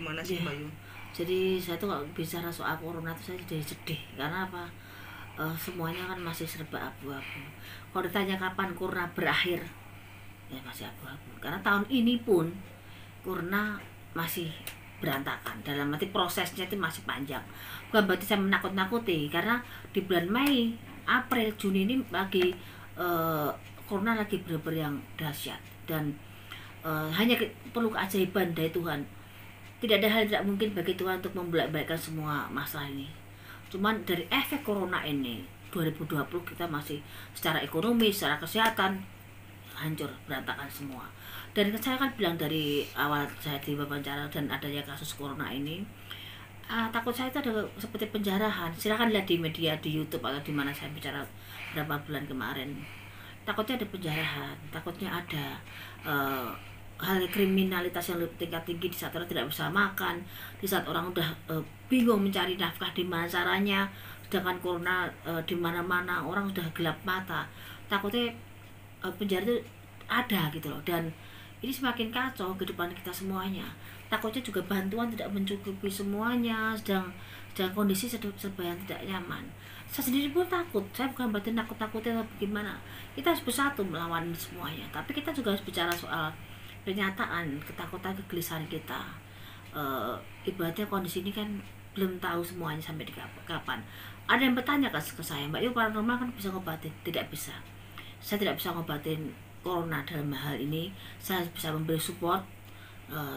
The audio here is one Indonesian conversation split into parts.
gimana sih Mbak Yu? Jadi saya tuh kalau bicara soal corona tuh saya jadi sedih karena apa? Semuanya kan masih serba abu-abu. Kalau ditanya kapan corona berakhir, ya masih abu-abu. Karena tahun ini pun corona masih berantakan. Dalam arti prosesnya itu masih panjang. Bukan berarti saya menakut-nakuti karena di bulan Mei, April, Juni ini lagi corona lagi benar-benar yang dahsyat dan hanya perlu keajaiban dari Tuhan. Tidak ada hal yang tidak mungkin bagi Tuhan untuk membolak-balikkan semua masalah ini. Cuman dari efek corona ini 2020 kita masih secara ekonomi, secara kesehatan hancur, berantakan semua. Dan saya kan bilang dari awal saya di wawancara dan adanya kasus corona ini, takut saya itu ada seperti penjarahan. Silahkan lihat di media, di YouTube atau di mana saya bicara berapa bulan kemarin. Takutnya ada penjarahan, takutnya ada hal kriminalitas yang lebih tingkat tinggi di saat orang tidak bisa makan, di saat orang udah bingung mencari nafkah di mana caranya, sedangkan corona di mana-mana orang udah gelap mata. Takutnya penjara itu ada gitu loh, dan ini semakin kacau kehidupan kita semuanya. Takutnya juga bantuan tidak mencukupi semuanya, sedang kondisi serba yang tidak nyaman. Saya sendiri pun takut. Saya bukan berarti nakut-nakutin atau bagaimana. Kita harus bersatu melawan semuanya, tapi kita juga harus bicara soal kenyataan, ketakutan, kegelisahan kita. Ibaratnya kondisi ini kan belum tahu semuanya sampai di kapan. Ada yang bertanya ke saya, Mbak Yu, paranormal kan bisa ngobatin? Tidak bisa. Saya tidak bisa ngobatin corona dalam hal ini. Saya bisa memberi support,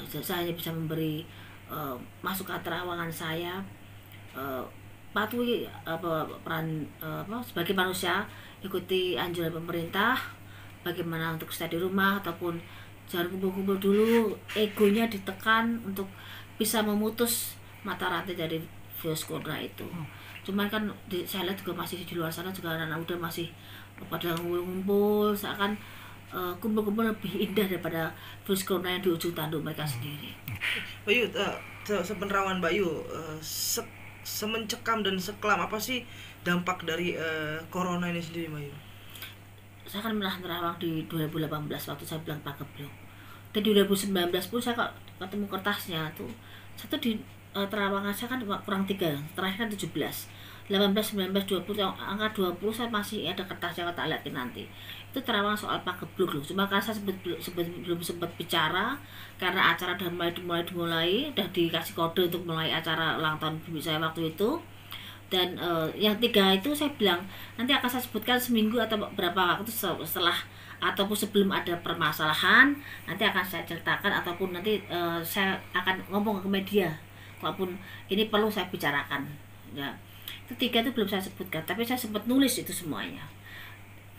saya hanya bisa memberi masukan terawangan saya, patuhi peran sebagai manusia, ikuti anjuran pemerintah, bagaimana untuk stay di rumah ataupun jangan kumpul-kumpul dulu, egonya ditekan untuk bisa memutus mata rantai dari virus corona itu. Cuman kan saya lihat juga masih di luar sana juga anak-anak udah masih pada ngumpul-ngumpul, seakan kumpul-kumpul lebih indah daripada virus corona yang di ujung tanduk mereka sendiri. Mbak Yu, sepenerawan Mbak Yu, semencekam dan sekelam apa sih dampak dari corona ini sendiri Mbak Yu? Saya kan pernah nerawang di 2018 waktu saya bilang Pageblok. Dan di 2019 pun saya ketemu kertasnya tuh. Satu di terawangan saya kan kurang 3, terakhir kan 17, 18, 19, 20, angka 20 saya masih ada kertasnya, tak lihatin nanti. Itu terawang soal Pageblok loh. Cuma karena saya belum sempat bicara karena acara udah dimulai, udah dikasih kode untuk mulai acara ulang tahun bibi saya waktu itu. Dan yang 3 itu saya bilang nanti akan saya sebutkan seminggu atau berapa waktu setelah ataupun sebelum ada permasalahan, nanti akan saya ceritakan ataupun nanti saya akan ngomong ke media walaupun ini perlu saya bicarakan ya. Itu 3 itu belum saya sebutkan, tapi saya sempat nulis itu semuanya.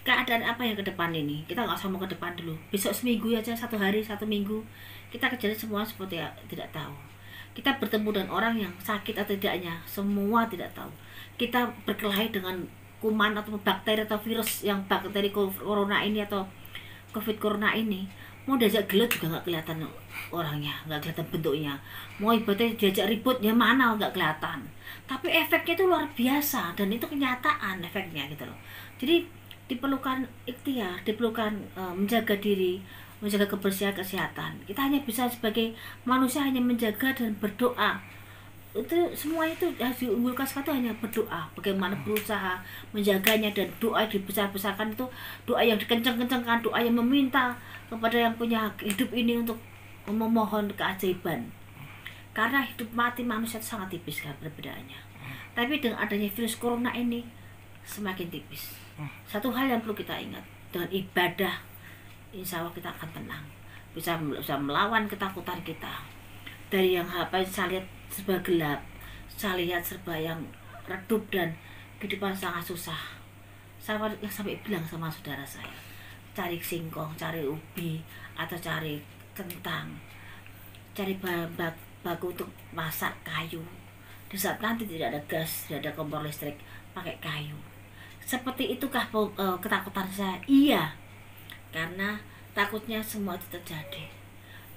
Keadaan apa yang ke depan ini, kita nggak usah mau ke depan dulu, besok seminggu aja, 1 hari, 1 minggu kita kejadian semua seperti ya, tidak tahu. Kita bertemu dengan orang yang sakit atau tidaknya, semua tidak tahu. Kita berkelahi dengan kuman atau bakteri atau virus yang bakteri corona ini atau covid corona ini, mau diajak gelut juga nggak kelihatan orangnya, nggak kelihatan bentuknya. Mau ibaratnya diajak ribut ya mana nggak kelihatan. Tapi efeknya itu luar biasa dan itu kenyataan efeknya gitu loh. Jadi diperlukan ikhtiar, diperlukan menjaga diri, menjaga kebersihan kesehatan. Kita hanya bisa sebagai manusia hanya menjaga dan berdoa. Itu semua itu harus diunggulkan sekali, hanya berdoa, bagaimana berusaha menjaganya, dan doa dibesar-besarkan itu doa yang dikencang-kencangkan, doa yang meminta kepada yang punya hidup ini untuk memohon keajaiban. Karena hidup mati manusia itu sangat tipis kan perbedaannya. Tapi dengan adanya virus corona ini semakin tipis. Satu hal yang perlu kita ingat, dengan ibadah insya Allah kita akan tenang, bisa melawan ketakutan kita. Dari yang apa yang saya lihat serba gelap, saya lihat serba yang redup dan kehidupan sangat susah. Saya sampai bilang sama saudara saya, cari singkong, cari ubi, atau cari kentang, cari bahan baku untuk masak, kayu. Di saat nanti tidak ada gas, tidak ada kompor listrik, pakai kayu. Seperti itukah ketakutan saya? Iya, karena takutnya semua itu terjadi.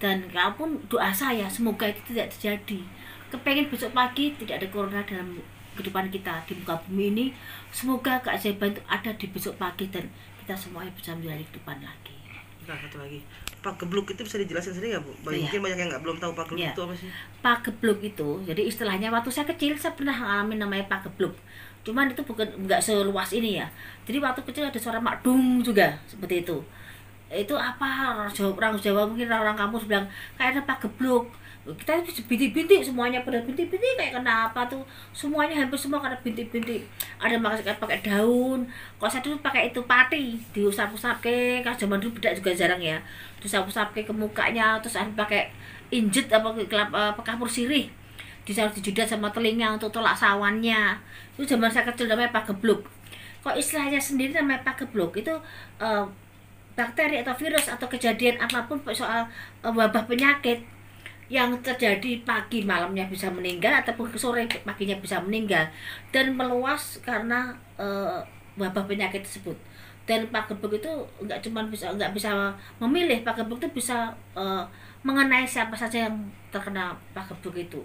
Dan kalaupun doa saya semoga itu tidak terjadi. Kepengen besok pagi tidak ada corona dalam kehidupan kita di muka bumi ini. Semoga keajaiban itu ada di besok pagi dan kita semuanya bisa menjalani kehidupan lagi. Nah, satu lagi. Pagebluk itu bisa dijelasin sendiri nggak, Bu? Iya. Mungkin banyak yang belum tahu pagebluk Iya. itu apa sih? Pagebluk itu, jadi istilahnya waktu saya kecil saya pernah ngalamin namanya pagebluk. Cuman itu bukan nggak seluas ini ya. Jadi waktu kecil ada suara makdung juga seperti itu. Itu apa, orang Jawa mungkin orang kampus bilang kayak ada pagebluk. Kita bintik-bintik semuanya pada bintik-bintik kayak kenapa tuh, semuanya hampir semua karena bintik-bintik. Ada pakai daun, kalau saya dulu pakai itu pati diusap-usap ke, kan zaman dulu bedak juga jarang ya, diusap-usap ke mukanya, terus ada pakai injet apa kelapa apa kapur sirih ditaruh di jidat sama telinga untuk tolak sawannya. Itu zaman saya kecil namanya pagebluk. Kok istilahnya sendiri namanya pagebluk itu eh, bakteri atau virus atau kejadian apapun soal wabah penyakit yang terjadi pagi malamnya bisa meninggal ataupun ke sore paginya bisa meninggal dan meluas karena wabah penyakit tersebut. Dan pagebluk itu nggak bisa memilih, pagebluk itu bisa mengenai siapa saja yang terkena pagebluk itu.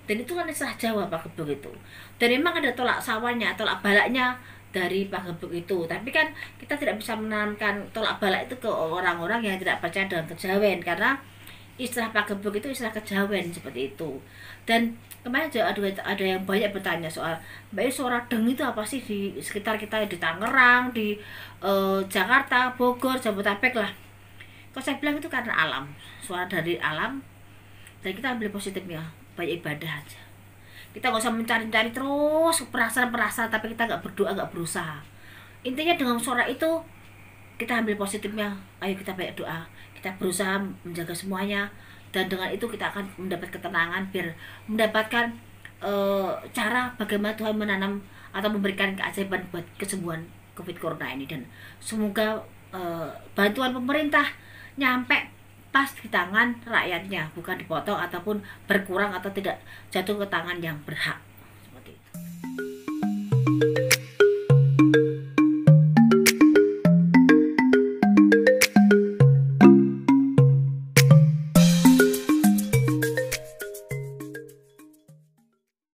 Dan itu kan istilah Jawa pagebluk itu. Dan memang ada tolak sawahnya, tolak balaknya dari pagebluk itu. Tapi kan kita tidak bisa menanamkan tolak balak itu ke orang-orang yang tidak percaya dengan kejawen, karena istilah pagebluk itu istilah kejawen seperti itu. Dan kemarin ada yang banyak bertanya soal Mbak, suara deng itu apa sih di sekitar kita, di Tangerang, di Jakarta, Bogor, Jabodetabek lah. Kalau saya bilang itu karena alam, suara dari alam, dan kita ambil positifnya, banyak ibadah aja. Kita nggak usah mencari-cari terus perasaan-perasaan, tapi kita nggak berdoa, nggak berusaha. Intinya dengan suara itu kita ambil positifnya, ayo kita banyak doa, kita berusaha menjaga semuanya, dan dengan itu kita akan mendapat ketenangan, biar mendapatkan cara bagaimana Tuhan menanam atau memberikan keajaiban buat kesembuhan COVID Corona ini. Dan semoga bantuan pemerintah nyampe pas di tangan rakyatnya, bukan dipotong ataupun berkurang atau tidak jatuh ke tangan yang berhak.